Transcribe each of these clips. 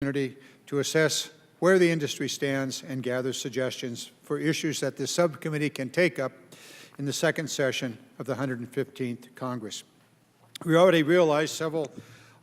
opportunity to assess where the industry stands and gather suggestions for issues that this subcommittee can take up in the second session of the 115th Congress. We already realize several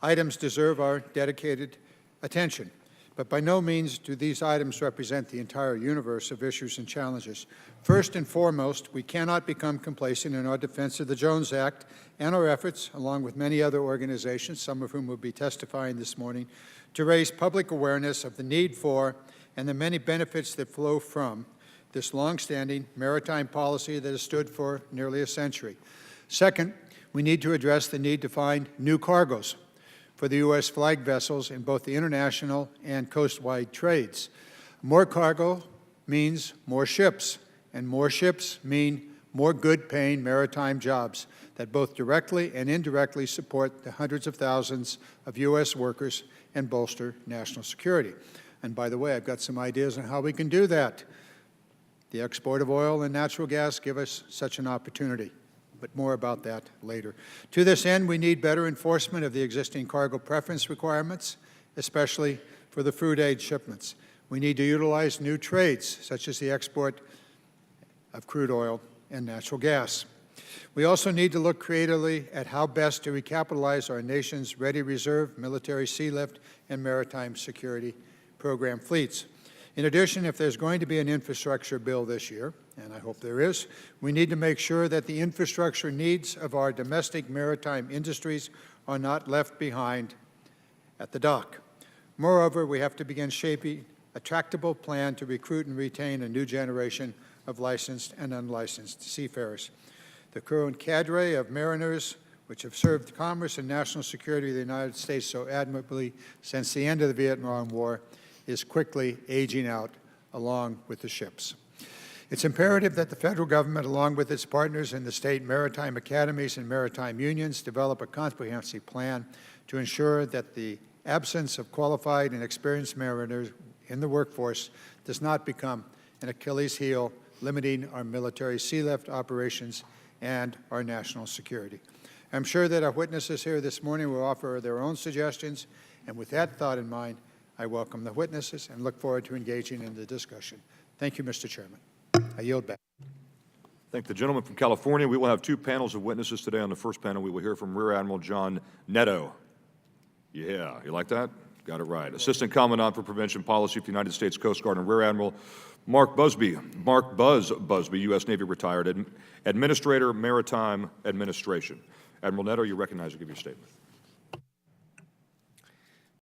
items deserve our dedicated attention, but by no means do these items represent the entire universe of issues and challenges. First and foremost, we cannot become complacent in our defense of the Jones Act and our efforts, along with many other organizations, some of whom will be testifying this morning, to raise public awareness of the need for and the many benefits that flow from this longstanding maritime policy that has stood for nearly a century. Second, we need to address the need to find new cargoes for the U.S. flag vessels in both the international and coast-wide trades. More cargo means more ships, and more ships mean more good-paying maritime jobs that both directly and indirectly support the hundreds of thousands of U.S. workers and bolster national security. And by the way, I've got some ideas on how we can do that. The export of oil and natural gas give us such an opportunity, but more about that later. To this end, we need better enforcement of the existing cargo preference requirements, especially for the fruit aid shipments. We need to utilize new trades, such as the export of crude oil and natural gas. We also need to look creatively at how best to recapitalize our nation's ready reserve, military sea lift, and maritime security program fleets. In addition, if there's going to be an infrastructure bill this year, and I hope there is, we need to make sure that the infrastructure needs of our domestic maritime industries are not left behind at the dock. Moreover, we have to begin shaping a tractable plan to recruit and retain a new generation of licensed and unlicensed seafarers. The current cadre of mariners, which have served commerce and national security of the United States so admirably since the end of the Vietnam War, is quickly aging out along with the ships. It's imperative that the federal government, along with its partners in the state maritime academies and maritime unions, develop a comprehensive plan to ensure that the absence of qualified and experienced mariners in the workforce does not become an Achilles heel, limiting our military sea lift operations and our national security. I'm sure that our witnesses here this morning will offer their own suggestions, and with that thought in mind, I welcome the witnesses and look forward to engaging in the discussion. Thank you, Mr. Chairman. I yield back. Thank the gentleman from California. We will have two panels of witnesses today. On the first panel, we will hear from Rear Admiral John Netto. Yeah, you like that? Got it right. Assistant Commandant for Prevention Policy for the United States Coast Guard, and Rear Admiral Mark Busby, Busby, U.S. Navy retired, Administrator, Maritime Administration. Admiral Netto, you recognize to give your statement.